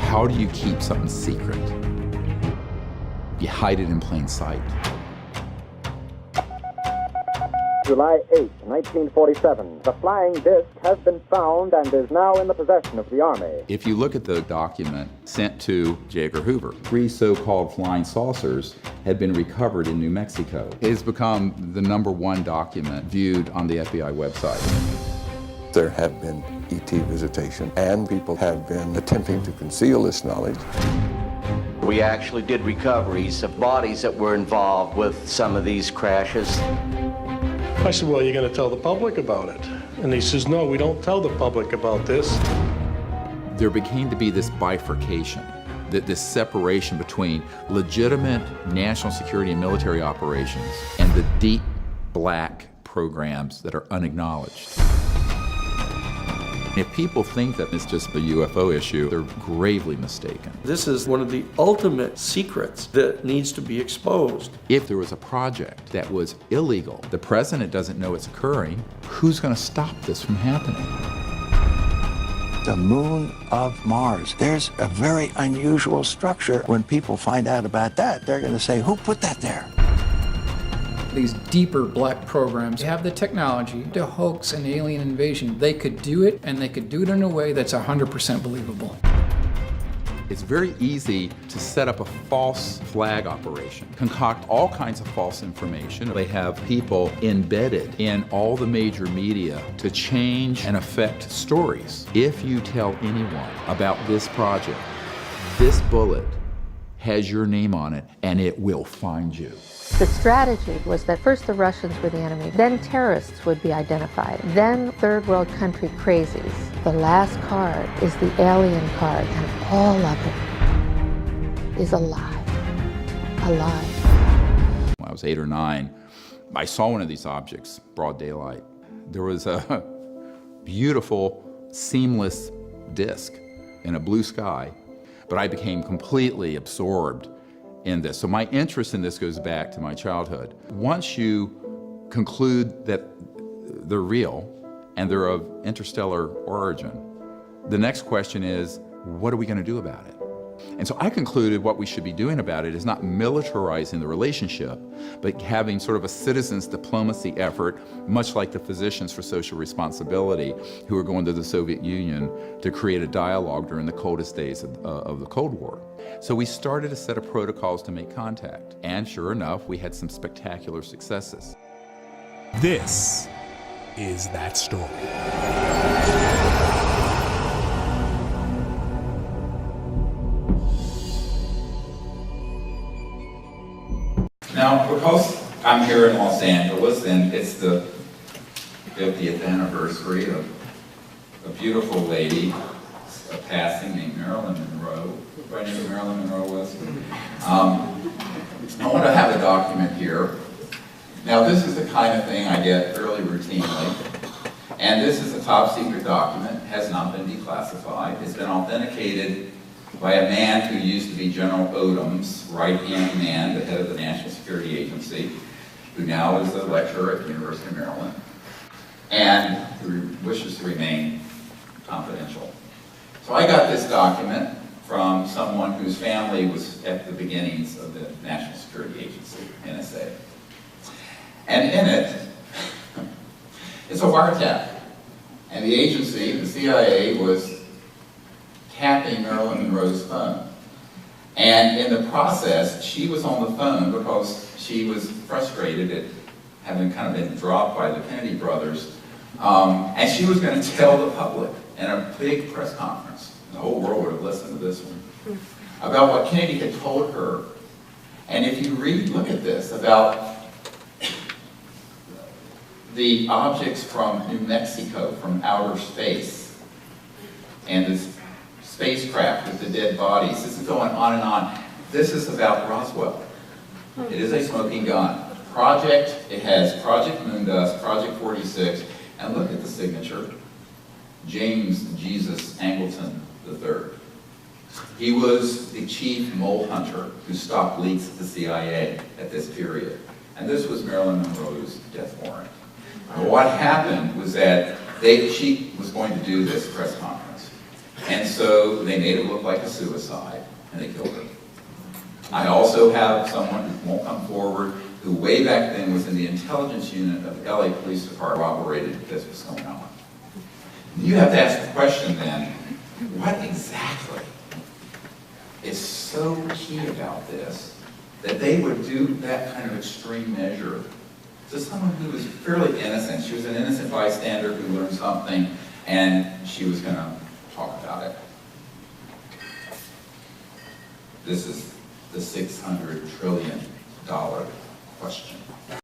How do you keep something secret? You hide it in plain sight. July 8, 1947. The flying disc has been found and is now in the possession of the Army. If you look at the document sent to J. Edgar Hoover, 3 so-called flying saucers had been recovered in New Mexico. It has become the #1 document viewed on the FBI website. There have been ET visitation, and people have been attempting to conceal this knowledge. We actually did recoveries of bodies that were involved with some of these crashes. I said, well, you're going to tell the public about it? And he says, no, we don't tell the public about this. There became to be this bifurcation, this separation between legitimate national security and military operations and the deep black programs that are unacknowledged. If people think that it's just a UFO issue, they're gravely mistaken. This is one of the ultimate secrets that needs to be exposed. If there was a project that was illegal, the president doesn't know it's occurring, who's going to stop this from happening? The moon of Mars. There's a very unusual structure. When people find out about that, they're going to say, who put that there? These deeper black programs have the technology to hoax an alien invasion. They could do it, and they could do it in a way that's 100% believable. It's very easy to set up a false flag operation, concoct all kinds of false information. They have people embedded in all the major media to change and affect stories. If you tell anyone about this project, this bullet has your name on it, and it will find you. The strategy was that first the Russians were the enemy, then terrorists would be identified, then third world country crazies. The last card is the alien card, and all of it is alive. Alive. When I was 8 or 9, I saw one of these objects, broad daylight. There was a beautiful, seamless disc in a blue sky, but I became completely absorbed in this. So my interest in this goes back to my childhood. Once you conclude that they're real and they're of interstellar origin, the next question is, what are we going to do about it? And so I concluded what we should be doing about it is not militarizing the relationship, but having sort of a citizens diplomacy effort, much like the Physicians for Social Responsibility, who were going to the Soviet Union to create a dialogue during the coldest days of the Cold War. So we started a set of protocols to make contact, and sure enough, we had some spectacular successes. This is that story. Now, because I'm here in Los Angeles and it's the 50th anniversary of a beautiful lady, a passing named Marilyn Monroe. Everybody knew who Marilyn Monroe was? I want to have a document here. Now, this is the kind of thing I get fairly routinely. And this is a top secret document, has not been declassified. It's been authenticated by a man who used to be General Odom's right-hand man, the head of the National Security Agency, who now is a lecturer at the University of Maryland, and who wishes to remain confidential. So I got this document from someone whose family was at the beginnings of the National Security Agency, NSA. And in it, it's a wiretap. And the agency, the CIA, was tapping Marilyn Monroe's phone. And in the process, she was on the phone because she was frustrated at having kind of been dropped by the Kennedy brothers. And she was going to tell the public in a big press conference, the whole world would have listened to this one, about what Kennedy had told her. And if you read, look at this, about the objects from New Mexico, from outer space, and this spacecraft with the dead bodies. This is going on and on. This is about Roswell. It is a smoking gun. It has Project Moondust, Project 46, and look at the signature, James Jesus Angleton III. He was the chief mole hunter who stopped leaks at the CIA at this period. And this was Marilyn Monroe's death warrant. What happened was that she was going to do this press conference. And so they made it look like a suicide, and they killed her. I also have someone who won't come forward, who way back then was in the intelligence unit of the LA Police Department, corroborated that this was going on. You have to ask the question then, what exactly is so key about this that they would do that kind of extreme measure to someone who was fairly innocent? She was an innocent bystander who learned something, and she was going to talk about it. This is the $600 trillion question.